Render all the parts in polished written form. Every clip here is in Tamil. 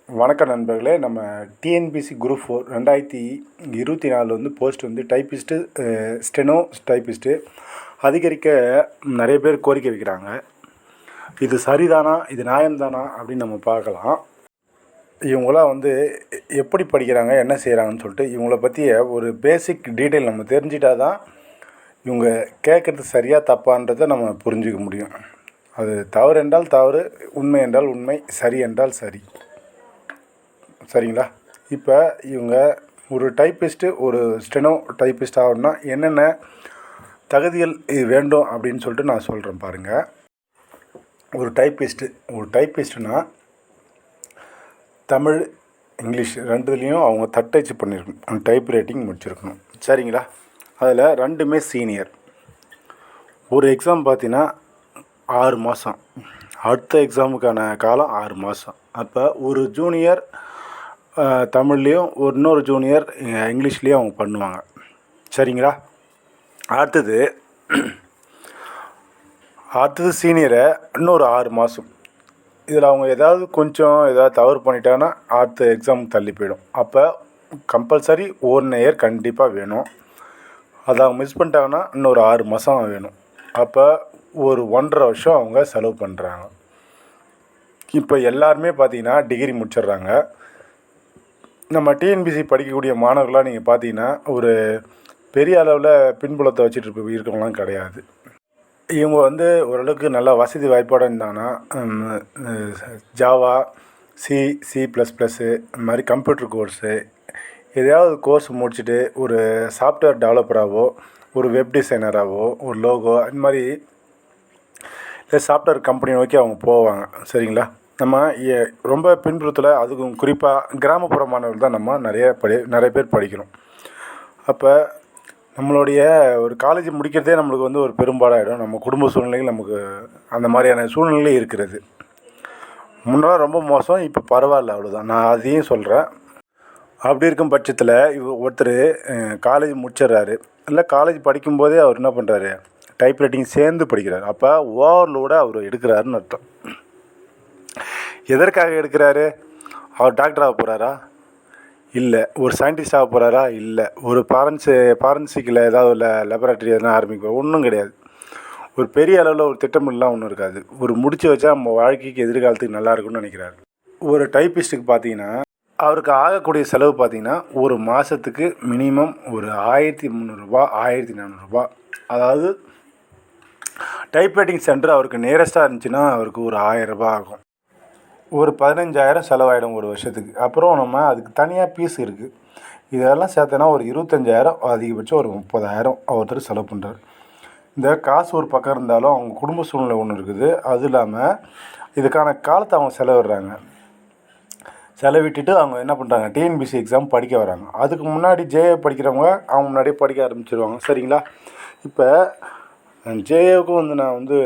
வணக்கம் நண்பர்களே. நம்ம டிஎன்பிசி குரூப் 4 2024 வந்து போஸ்ட் வந்து டைப்பிஸ்ட்டு, ஸ்டெனோ டைப்பிஸ்ட்டு அதிகரிக்க நிறைய பேர் கோரிக்கை வைக்கிறாங்க. இது சரிதானா, இது நியாயம்தானா அப்படின்னு நம்ம பார்க்கலாம். இவங்களாம் வந்து எப்படி படிக்கிறாங்க, என்ன செய்கிறாங்கன்னு சொல்லிட்டு இவங்கள பற்றிய ஒரு பேசிக் டீட்டெயில் நம்ம தெரிஞ்சிட்டா தான் இவங்க கேட்குறது சரியாக தப்பான்றதை நம்ம புரிஞ்சிக்க முடியும். அது தவறு என்றால் தவறு, உண்மை என்றால் உண்மை, சரி என்றால் சரி. சரிங்களா? இப்போ இவங்க ஒரு டைப்பிஸ்ட்டு, ஒரு ஸ்டெனோ டைப்பிஸ்ட் ஆகணும்னா என்னென்ன தகுதிகள் இது வேண்டும் அப்படின்னு சொல்லிட்டு நான் சொல்கிறேன் பாருங்கள். ஒரு டைப்பிஸ்ட்டுனா தமிழ், இங்கிலீஷ் ரெண்டுலேயும் அவங்க தட்டச்சு பண்ணியிருக்கணும், டைப் ரைட்டிங் முடிச்சிருக்கணும். சரிங்களா? அதில் ரெண்டுமே சீனியர். ஒரு எக்ஸாம் பார்த்தீங்கன்னா 6 மாதம், அடுத்த எக்ஸாமுக்கான காலம் 6 மாதம். அப்போ ஒரு ஜூனியர் தமிழ்லேயும் இன்னொரு ஜூனியர் இங்கிலீஷ்லேயும் அவங்க பண்ணுவாங்க. சரிங்களா? அடுத்தது சீனியரை இன்னொரு 6 மாதம். இதில் அவங்க ஏதாவது தவறு பண்ணிட்டாங்கன்னா அடுத்த எக்ஸாம் தள்ளி போயிடும். அப்போ கம்பல்சரி 1 இயர் கண்டிப்பாக வேணும். அதை அவங்க மிஸ் பண்ணிட்டாங்கன்னா இன்னொரு 6 மாதம் வேணும். அப்போ ஒரு 1.5 வருஷம் அவங்க செலவு பண்ணுறாங்க. இப்போ எல்லாருமே பார்த்திங்கன்னா டிகிரி முடிச்சிடுறாங்க. நம்ம டிஎன்பிசி படிக்கக்கூடிய மாணவர்களாக நீங்கள் பார்த்தீங்கன்னா ஒரு பெரிய அளவில் பின்புலத்தை வச்சுட்டு இருக்கவங்களாம் கிடையாது. இவங்க வந்து ஓரளவுக்கு நல்லா வசதி வாய்ப்பாடு இருந்தாங்கன்னா ஜாவா, சி++, இந்த மாதிரி கம்ப்யூட்டர் கோர்ஸு எதையாவது கோர்ஸ் முடிச்சுட்டு ஒரு சாஃப்ட்வேர் டெவலப்பராகவோ, ஒரு வெப் டிசைனராகவோ, ஒரு லோகோ இந்த மாதிரி சாஃப்ட்வேர் கம்பெனி நோக்கி அவங்க போவாங்க. சரிங்களா? நம்ம ரொம்ப பின்புறத்தில், அதுக்கும் குறிப்பாக கிராமப்புற மாணவர்கள் தான் நம்ம நிறைய பேர் படிக்கணும். அப்போ நம்மளுடைய ஒரு காலேஜ் முடிக்கிறதே நம்மளுக்கு வந்து ஒரு பெரும்பாடாகிடும். நம்ம குடும்ப சூழ்நிலைகள் நமக்கு அந்த மாதிரியான சூழ்நிலை இருக்கிறது. முன்னெல்லாம் ரொம்ப மோசம், இப்போ பரவாயில்ல, அவ்வளோதான். நான் அதையும் சொல்கிறேன். அப்படி இருக்கும் பட்சத்தில் ஒருத்தர் காலேஜ் முடிச்சிடுறாரு, இல்லை காலேஜ் படிக்கும்போதே அவர் என்ன பண்ணுறாரு, டைப் ரைட்டிங் சேர்ந்து படிக்கிறார். அப்போ ஓவர்லோடாக அவர் எடுக்கிறாருன்னு அர்த்தம். எதற்காக எடுக்கிறாரு? அவர் டாக்டர் ஆக போகிறாரா? இல்லை. ஒரு சயின்டிஸ்ட் ஆக போகிறாரா? இல்லை. ஒரு ஃபாரன்சிக்கில் ஏதாவது லெபரட்டரி எதனா ஆரம்பிக்க ஒன்றும் கிடையாது. ஒரு பெரிய அளவில் ஒரு திட்டமிடலாம் ஒன்றும் இருக்காது. ஒரு முடிச்சு வச்சா நம்ம வாழ்க்கைக்கு எதிர்காலத்துக்கு நல்லா இருக்கும்னு நினைக்கிறாரு. ஒரு டைப்பிஸ்ட்டுக்கு பார்த்தீங்கன்னா அவருக்கு ஆகக்கூடிய செலவு பார்த்தீங்கன்னா ஒரு மாதத்துக்கு மினிமம் ஒரு 1300 1400. அதாவது டைப் ரைட்டிங் சென்டர் அவருக்கு நியரஸ்ட்டாக இருந்துச்சுன்னா அவருக்கு ஒரு 1000 ஆகும். ஒரு 15,000 செலவாயிடும் ஒரு வருஷத்துக்கு. அப்புறம் நம்ம அதுக்கு தனியாக ஃபீஸ் இருக்குது. இதெல்லாம் சேர்த்தனா ஒரு 25,000, அதிகபட்சம் ஒரு 30,000 ஒருத்தர் செலவு பண்ணுறாரு. இந்த காசு ஒரு பக்கம் இருந்தாலும் அவங்க குடும்ப சூழ்நிலை ஒன்று இருக்குது. அது இல்லாமல் இதுக்கான காலத்தை அவங்க செலவிட்டுட்டு அவங்க என்ன பண்ணுறாங்க, டிஎன்பிசி எக்ஸாம் படிக்க வராங்க. அதுக்கு முன்னாடி ஜேஏ படிக்கிறவங்க அவங்க முன்னாடியே படிக்க ஆரம்பிச்சிருவாங்க. சரிங்களா? இப்போ ஜேஏவுக்கும் வந்து நான் வந்து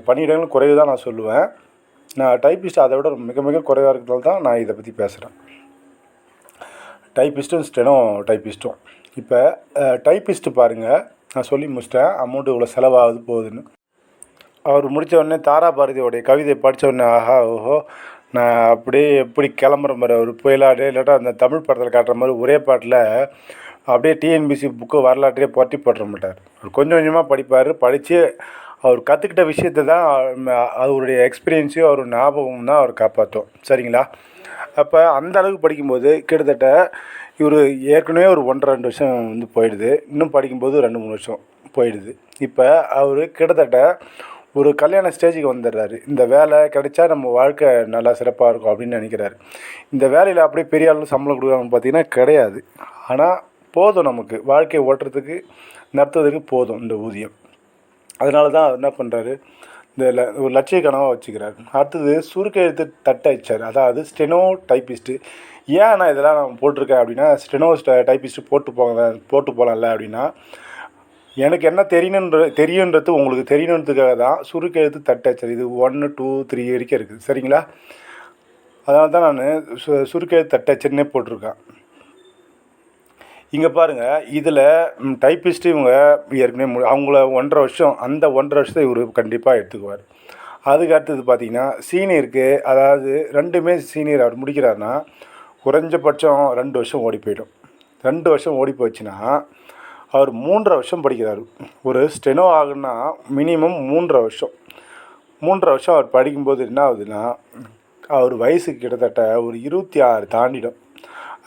பணியிடங்கள் குறைவு தான் நான் சொல்லுவேன். நான் டைப்பிஸ்ட் அதை விட மிக மிக குறைவாக இருக்கிறதால தான் நான் இதை பற்றி பேசுகிறேன். டைப்பிஸ்ட்டும் ஸ்டெனோ டைப்பிஸ்ட்டும். இப்போ டைப்பிஸ்ட்டு பாருங்கள், நான் சொல்லி முடிச்சிட்டேன் அமௌண்ட்டு இவ்வளோ செலவாகுது போகுதுன்னு. அவர் முடித்த உடனே தாரா பாரதியோடைய கவிதை படித்த உடனே ஆஹா ஓஹோ நான் அப்படியே எப்படி கிளம்புற மாதிரி ஒரு புயலாடே இல்லாட்டா அந்த தமிழ் படத்தில் காட்டுற மாதிரி ஒரே பாட்டில் அப்படியே டிஎன்பிசி புக்கு வரலாற்றையே புரட்டி போட்டுற மாட்டார். அவர் கொஞ்சம் கொஞ்சமாக படிப்பார். படித்து அவர் கற்றுக்கிட்ட விஷயத்தை தான் அவருடைய எக்ஸ்பீரியன்ஸையும் அவர் ஞாபகம் தான் அவர் காப்பாற்றும். சரிங்களா? அப்போ அந்த அளவுக்கு படிக்கும்போது கிட்டத்தட்ட இவர் ஏற்கனவே ஒரு 1.5-2 வருஷம் வந்து போயிடுது. இன்னும் படிக்கும்போது 2-3 வருஷம் போயிடுது. இப்போ அவர் கிட்டத்தட்ட ஒரு கல்யாண ஸ்டேஜுக்கு வந்துடுறாரு. இந்த வேலை கிடைச்சா நம்ம வாழ்க்கை நல்லா சிறப்பாக இருக்கும் அப்படின்னு நினைக்கிறாரு. இந்த வேலையில் அப்படியே பெரிய அளவு சம்பளம் கொடுக்குறாங்கன்னு பார்த்தீங்கன்னா கிடையாது. ஆனால் போதும், நமக்கு வாழ்க்கையை ஓட்டுறதுக்கு நடத்துறதுக்கு போதும் இந்த ஊதியம். அதனால தான் அவர் என்ன பண்ணுறாரு, ஒரு லட்சிய கனவாக வச்சுக்கிறார். அடுத்தது சுருக்கெழுத்து தட்டச்சார், அதாவது ஸ்டெனோ டைப்பிஸ்ட்டு. ஏன் நான் இதெல்லாம் நான் போட்டிருக்கேன் அப்படின்னா, ஸ்டெனோ டைப்பிஸ்ட்டு போட்டு போகலாம்ல அப்படின்னா, எனக்கு என்ன தெரியுன்றது உங்களுக்கு தெரியணுன்றதுக்காக தான் சுருக்கெழுத்து தட்டச்சர். இது 1, 2, 3 வரைக்கும் இருக்குது. சரிங்களா? அதனால தான் நான் சுருக்கெழுத்து தட்டச்சர்னே போட்டிருக்கேன். இங்கே பாருங்கள், இதில் டைப்பிஸ்ட்டு இவங்க ஏற்கனவே அவங்கள 1.5 வருஷம், அந்த 1.5 வருஷத்தை இவர் கண்டிப்பாக எடுத்துக்குவார். அதுக்கு அடுத்தது பார்த்திங்கன்னா சீனியருக்கு, அதாவது 2மே சீனியர் அவர் முடிக்கிறாருன்னா குறைஞ்சபட்சம் 2 வருஷம் ஓடி போயிடும். 2 வருஷம் ஓடி போச்சுன்னா அவர் 3.5 வருஷம் படிக்கிறாரு. ஒரு ஸ்டெனோ ஆகுன்னா மினிமம் 3.5 வருஷம். 3.5 வருஷம் அவர் படிக்கும்போது என்ன ஆகுதுன்னா, அவர் வயசுக்கு கிட்டத்தட்ட ஒரு 26 தாண்டிடும்.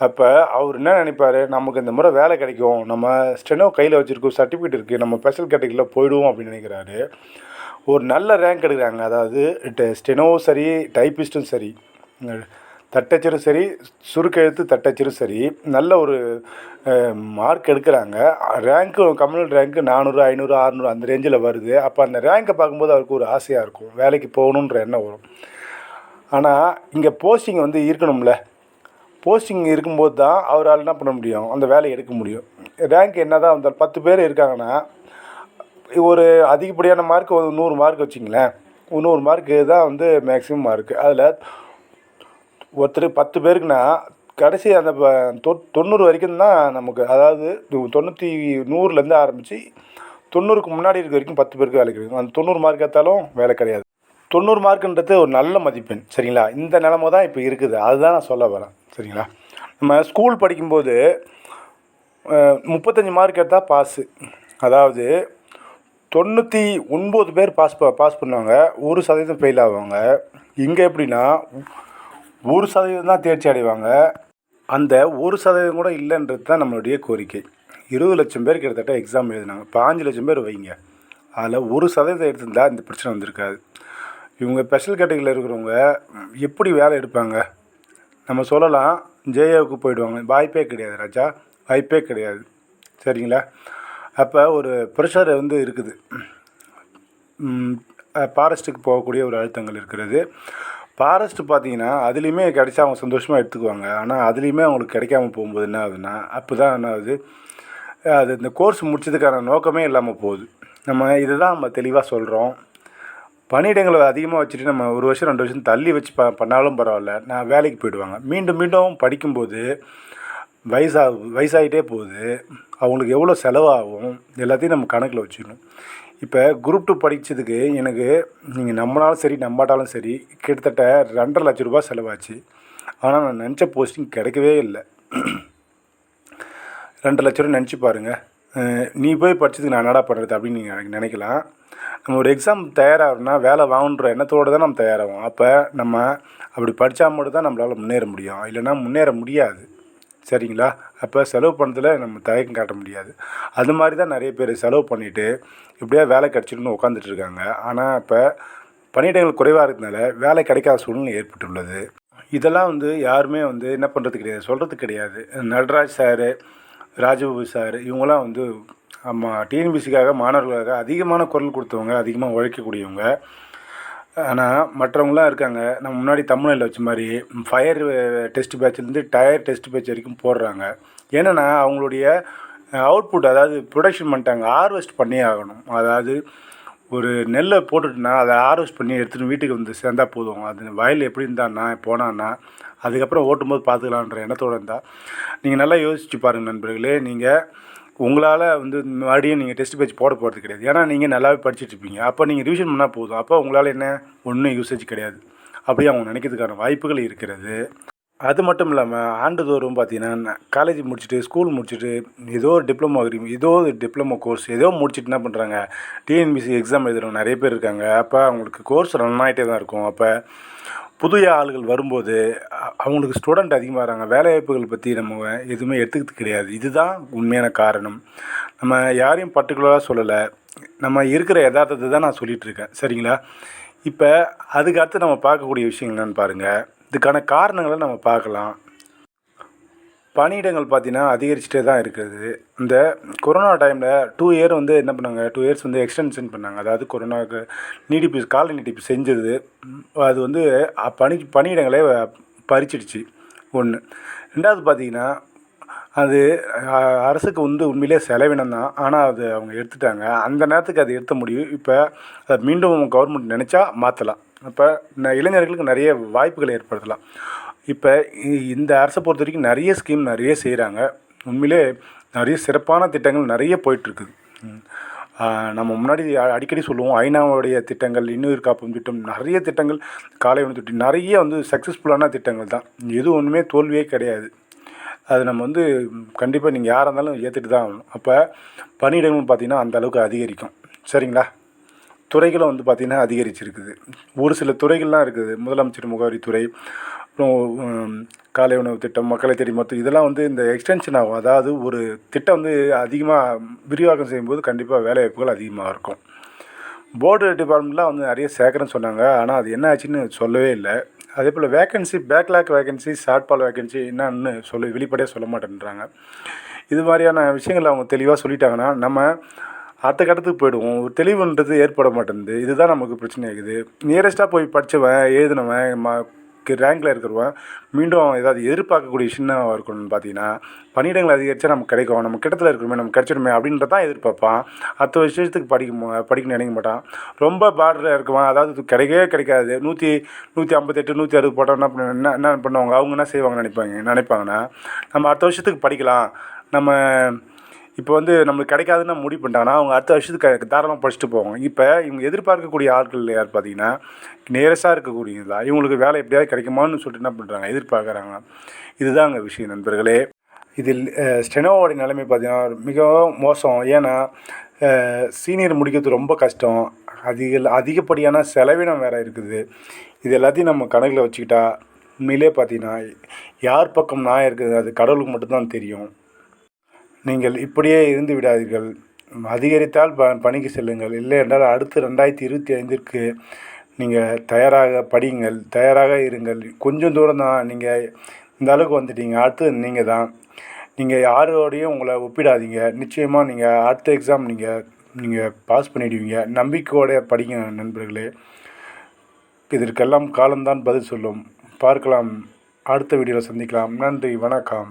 அப்போ அவர் என்ன நினைப்பார், நமக்கு இந்த முறை வேலை கிடைக்கும், நம்ம ஸ்டெனோ கையில் வச்சுருக்கோம், சர்டிஃபிகேட் இருக்குது, நம்ம ஸ்பெஷல் கேட்டகரியில் போயிடுவோம் அப்படின்னு நினைக்கிறாரு. ஒரு நல்ல ரேங்க் எடுக்கிறாங்க, அதாவது ஸ்டெனோவும் சரி, டைப்பிஸ்ட்டும் சரி, தட்டச்சரும் சரி, சுருக்கெழுத்து தட்டச்சரும் சரி, நல்ல ஒரு மார்க் எடுக்கிறாங்க. ரேங்க்கு கம்யூனல் ரேங்க்கு 400, 500, 600 அந்த ரேஞ்சில் வருது. அப்போ அந்த ரேங்கை பார்க்கும்போது அவருக்கு ஒரு ஆசையாக இருக்கும், வேலைக்கு போகணுன்ற எண்ணம் வரும். ஆனால் இங்கே போஸ்டிங் வந்து இருக்கணும்ல, போஸ்டிங் இருக்கும்போது தான் அவரால் என்ன பண்ண முடியும், அந்த வேலையை எடுக்க முடியும். ரேங்க் என்ன தான் வந்தால் 10 பேர் இருக்காங்கன்னா ஒரு அதிகப்படியான மார்க் ஒரு 100 மார்க் வச்சிங்களேன், 100 மார்க்கு தான் வந்து மேக்ஸிமம் மார்க்கு. அதில் ஒருத்தர் 10 பேருக்குன்னா கடைசி அந்த 90 வரைக்கும் தான் நமக்கு, அதாவது 100லேருந்து ஆரம்பித்து 90க்கு முன்னாடி இருக்க வரைக்கும் 10 பேருக்கு வேலை கிடைக்கும். அந்த 90 மார்க் எடுத்தாலும் வேலை கிடையாது. 90 மார்க்குன்றது ஒரு நல்ல மதிப்பெண், சரிங்களா? இந்த நிலமை தான் இப்போ இருக்குது, அதுதான் நான் சொல்ல வரேன், சரிங்களா? நம்ம ஸ்கூல் படிக்கும்போது 35 மார்க் எடுத்தால் பாஸு, அதாவது 99 பேர் பாஸ் பண்ணுவாங்க, 1% ஃபெயில் ஆவாங்க. இங்கே எப்படின்னா 1% தான் தேர்ச்சி அடைவாங்க. அந்த 1% கூட இல்லைன்றது தான் நம்மளுடைய கோரிக்கை. 20 லட்சம் பேர் கிட்டத்தட்ட எக்ஸாம் எழுதினாங்க, இப்போ 5 லட்சம் பேர் வைங்க, அதில் 1% எடுத்திருந்தால் இந்த பிரச்சனை வந்திருக்காது. இவங்க ஸ்பெஷல் கேட்டகரியில் இருக்கிறவங்க எப்படி வேலை எடுப்பாங்க? நம்ம சொல்லலாம் ஜேஏவுக்கு போயிடுவாங்க, வாய்ப்பே கிடையாது ராஜா, வாய்ப்பே கிடையாது, சரிங்களா? அப்போ ஒரு ப்ரெஷர் வந்து இருக்குது, ஃபாரஸ்ட்டுக்கு போகக்கூடிய ஒரு அழுத்தங்கள் இருக்கிறது. ஃபாரஸ்ட்டு பார்த்திங்கன்னா அதுலேயுமே கிடைச்சா அவங்க சந்தோஷமாக எடுத்துக்குவாங்க. ஆனால் அதுலேயுமே அவங்களுக்கு கிடைக்காம போகும்போது என்ன ஆகுதுன்னா, அப்போ தான் என்ன ஆகுது, அது இந்த கோர்ஸ் முடிச்சதுக்கான நோக்கமே இல்லாமல் போகுது. நம்ம இதை தான் நம்ம தெளிவாக சொல்கிறோம். பணியிடங்களை அதிகமாக வச்சுட்டு நம்ம 1 வருஷம் 2 வருஷம் தள்ளி வச்சு பண்ணாலும் பரவாயில்ல, நான் வேலைக்கு போயிடுவாங்க. மீண்டும் மீண்டும் படிக்கும்போது வயசாகிட்டே போகுது, அவங்களுக்கு எவ்வளோ செலவாகும் எல்லாத்தையும் நம்ம கணக்கில் வச்சுக்கணும். இப்போ குரூப் 2 படித்ததுக்கு எனக்கு நீங்கள் நம்பினாலும் சரி நம்பாட்டாலும் சரி கிட்டத்தட்ட 2.5 லட்ச ரூபா செலவாச்சு. ஆனால் நான் நினச்ச போஸ்டிங் கிடைக்கவே இல்லை. 2 லட்ச ரூபா நினச்சி பாருங்கள். நீ போய் படித்ததுக்கு நான் என்னடா பண்ணுறது அப்படின்னு நீங்கள் எனக்கு நினைக்கலாம். நம்ம ஒரு எக்ஸாம் தயாராகணும்னா வேலை வாங்கணுன்ற எண்ணத்தோடு தான் நம்ம தயாராகும். அப்போ நம்ம அப்படி படித்தா மட்டும் தான் நம்மளால் முன்னேற முடியும், இல்லைன்னா முன்னேற முடியாது, சரிங்களா? அப்போ செலவு பண்ணுறதுல நம்ம தயக்கம் காட்ட முடியாது. அது மாதிரி தான் நிறைய பேர் செலவு பண்ணிவிட்டு இப்படியா வேலை கிடச்சிடுன்னு உட்காந்துட்ருக்காங்க. ஆனால் இப்போ பணியிடங்கள் குறைவாக இருக்கிறதுனால வேலை கிடைக்காத சூழ்நிலை ஏற்பட்டுள்ளது. இதெல்லாம் வந்து யாருமே வந்து என்ன பண்ணுறது கிடையாது, சொல்கிறது கிடையாது. நடராஜ் சார், ராஜபாபு சார், இவங்களாம் வந்து டிஎன்பிசிக்காக மாணவர்களுக்காக அதிகமான குரல் கொடுத்தவங்க, அதிகமாக உழைக்கக்கூடியவங்க. ஆனால் மற்றவங்களாம் இருக்காங்க, நம்ம முன்னாடி தமிழ்நாட்டில் வச்ச மாதிரி ஃபயர் டெஸ்ட் பேட்ச்லேருந்து டயர் டெஸ்ட் பேட்ச் வரைக்கும் போடுறாங்க. ஏன்னா அவங்களுடைய அவுட்புட், அதாவது ப்ரொடக்ஷன் பண்ணிட்டாங்க, ஹார்வெஸ்ட் பண்ணியே ஆகணும். அதாவது ஒரு நெல்லை போட்டுட்டுனா அதை ஹார்வெஸ்ட் பண்ணி எடுத்துகிட்டு வீட்டுக்கு வந்து சேர்ந்தால் போதும். அது வயல் எப்படி இருந்தான்னா போனான்னா அதுக்கப்புறம் ஓட்டும்போது பார்த்துக்கலான்ற எண்ணத்தோடு இருந்தால் நீங்கள் நல்லா யோசிச்சு பாருங்கள் நண்பர்களே. நீங்கள் உங்களால் வந்து மறுபடியும் நீங்கள் டெஸ்ட் பேட்ச் போட போகிறது கிடையாது. ஏன்னா நீங்கள் நல்லாவே படிச்சுட்ருப்பீங்க. அப்போ நீங்கள் ரிவிஷன் பண்ணால் போதும். அப்போ உங்களால் என்ன ஒன்றும் யூசேஜ் கிடையாது, அப்படி அவங்க நினைக்கிறதுக்கான வாய்ப்புகள் இருக்கிறது. அது மட்டும் இல்லாமல் ஆண்டுதோறும் பார்த்திங்கன்னா காலேஜ் முடிச்சுட்டு ஸ்கூல் முடிச்சுட்டு ஏதோ ஒரு டிப்ளமோ கோர்ஸ் ஏதோ முடிச்சுட்டு என்ன பண்ணுறாங்க, டிஎன்பிசி எக்ஸாம் எழுதுகிறவங்க நிறைய பேர் இருக்காங்க. அப்போ அவங்களுக்கு கோர்ஸ் ரன் ஆகிட்டே தான் இருக்கும். அப்போ புதிய ஆளுகள் வரும்போது அவங்களுக்கு ஸ்டூடெண்ட் அதிகமாக வராங்க, வேலைவாய்ப்புகள் பற்றி நம்ம எதுவுமே எடுத்துக்கிறது கிடையாது. இதுதான் உண்மையான காரணம். நம்ம யாரையும் பர்டிகுலராக சொல்லலை, நம்ம இருக்கிற யதார்த்தத்தை தான் நான் சொல்லிகிட்ருக்கேன், சரிங்களா? இப்போ அதுக்கு அடுத்து நம்ம பார்க்கக்கூடிய விஷயம் என்னென்னு பாருங்கள். இதுக்கான காரணங்களை நம்ம பார்க்கலாம். பணியிடங்கள் பார்த்திங்கன்னா அதிகரிச்சுட்டே தான் இருக்குது. இந்த கொரோனா டைமில் 2 இயர் வந்து என்ன பண்ணாங்க, 2 இயர்ஸ் வந்து எக்ஸ்டென்ஷன் பண்ணாங்க. அதாவது கொரோனாவுக்கு நீடிப்பு, கால நீட்டிப்பு செஞ்சது. அது வந்து பணியிடங்களே பறிச்சிடுச்சு, ஒன்று. 2வது பார்த்திங்கன்னா அது அரசுக்கு வந்து உண்மையிலே செலவினம் தான், ஆனால் அது அவங்க எடுத்துட்டாங்க. அந்த நேரத்துக்கு அது எடுத்த முடியும். இப்போ அதை மீண்டும் கவர்மெண்ட் நினச்சா மாற்றலாம். அப்போ இளைஞர்களுக்கு நிறைய வாய்ப்புகளை ஏற்படுத்தலாம். இப்போ இந்த அரசை பொறுத்த வரைக்கும் நிறைய ஸ்கீம் நிறைய செய்கிறாங்க. உண்மையிலே நிறைய சிறப்பான திட்டங்கள் நிறைய போயிட்டுருக்குது. நம்ம முன்னாடி அடிக்கடி சொல்லுவோம், ஐநாவுடைய திட்டங்கள், இன்னுயிர் காப்போம் திட்டம், நிறைய திட்டங்கள், காலை உணவு திட்டம், நிறைய வந்து சக்ஸஸ்ஃபுல்லான திட்டங்கள் தான். எது ஒன்றுமே தோல்வியே கிடையாது. அது நம்ம வந்து கண்டிப்பாக நீங்கள் யாராக இருந்தாலும் ஏற்றுட்டு தான் ஆகணும். அப்போ பணியிடங்கள்னு பார்த்திங்கன்னா அந்த அளவுக்கு அதிகரிக்கும். சரிங்களா? துறைகளும் வந்து பார்த்திங்கன்னா அதிகரிச்சிருக்குது. ஒரு சில துறைகள்லாம் இருக்குது. முதலமைச்சர் முகவரித்துறை, அப்புறம் காலை உணவு திட்டம், மக்களை தேடி மருத்துவம், இதெல்லாம் வந்து இந்த எக்ஸ்டென்ஷன் ஆகும். அதாவது ஒரு திட்டம் வந்து அதிகமாக விரிவாக்கம் செய்யும்போது கண்டிப்பாக வேலைவாய்ப்புகள் அதிகமாக இருக்கும். போர்டு டிபார்ட்மெண்ட்லாம் வந்து நிறைய சேர்க்குறேன்னு சொன்னாங்க. ஆனால் அது என்ன ஆச்சுன்னு சொல்லவே இல்லை. அதே போல் vacancy, backlog vacancy, shortfall vacancy என்னன்னு வெளிப்படையாக சொல்ல மாட்டேன்றாங்க. இது மாதிரியான விஷயங்கள் அவங்க தெளிவாக சொல்லிட்டாங்கன்னா நம்ம அடுத்த கட்டத்துக்கு போயிடுவோம். ஒரு தெளிவுன்றது ஏற்பட மாட்டேன்து. இதுதான் நமக்கு பிரச்சனை ஆகுது. நியரஸ்ட்டாக போய் படித்தவன், எழுதினவன், ரேங்கில் இருக்கிறவன் மீண்டும் ஏதாவது எதிர்பார்க்கக்கூடிய விஷயம் இருக்கணும்னு பார்த்தீங்கன்னா, பணியிடங்கள் அதிகரித்தா நமக்கு கிடைக்கும், நம்ம கிட்டத்தில் இருக்கிறோமே, நமக்கு கிடச்சிடுமே அப்படின்றதான் எதிர்பார்ப்பான். அடுத்த விஷயத்துக்கு படிக்கணும்னு நினைக்க மாட்டான். ரொம்ப பார்டரில் இருக்குவான், அதாவது கிடைக்கவே கிடைக்காது. 158 160 போட்டால் என்ன பண்ணுவாங்க, அவங்க என்ன செய்வாங்க நினைப்பாங்கன்னா, நம்ம அடுத்த வருஷத்துக்கு படிக்கலாம், நம்ம இப்போ வந்து நம்மளுக்கு கிடைக்காதுன்னு முடிவு பண்ணிட்டாங்கன்னா அவங்க அடுத்த வருஷத்துக்கு தாராளமாக படிச்சுட்டு போவாங்க. இப்போ இவங்க எதிர்பார்க்கக்கூடிய ஆட்கள் யார் பார்த்தீங்கன்னா, நேரஸாக இருக்கக்கூடியது தான். இவங்களுக்கு வேலை எப்படியாவது கிடைக்குமான்னு சொல்லிட்டு என்ன பண்ணுறாங்க, எதிர்பார்க்குறாங்க. இதுதான் அங்கே விஷயம் நண்பர்களே. இதில் ஸ்டெனோவோடைய நிலைமை பார்த்தீங்கன்னா மிகவும் மோசம். ஏன்னா சீனியர் முடிக்கிறது ரொம்ப கஷ்டம். அதிகப்படியான செலவினம் வேறு இருக்குது. இது எல்லாத்தையும் நம்ம கணக்கில் வச்சுக்கிட்டா உண்மையிலே பார்த்தீங்கன்னா யார் பக்கம் நான் இருக்குது அது கடவுளுக்கு மட்டும்தான் தெரியும். நீங்கள் இப்படியே இருந்து விடாதீர்கள். அதிகரித்தால் பணிக்கு செல்லுங்கள். இல்லை என்றால் அடுத்து 2025ற்கு நீங்கள் தயாராக படியுங்கள், தயாராக இருங்கள். கொஞ்சம் தூரம் தான், நீங்கள் இந்த அளவுக்கு வந்துட்டீங்க, அடுத்து நீங்கள் தான். நீங்கள் யாரோடையும் உங்களை ஒப்பிடாதீங்க. நிச்சயமாக நீங்கள் அடுத்த எக்ஸாம் நீங்கள் பாஸ் பண்ணிடுவீங்க. நம்பிக்கையோடு படிங்க நண்பர்களே. இதற்கெல்லாம் காலம்தான் பதில் சொல்லும். பார்க்கலாம், அடுத்த வீடியோவில் சந்திக்கலாம். நன்றி, வணக்கம்.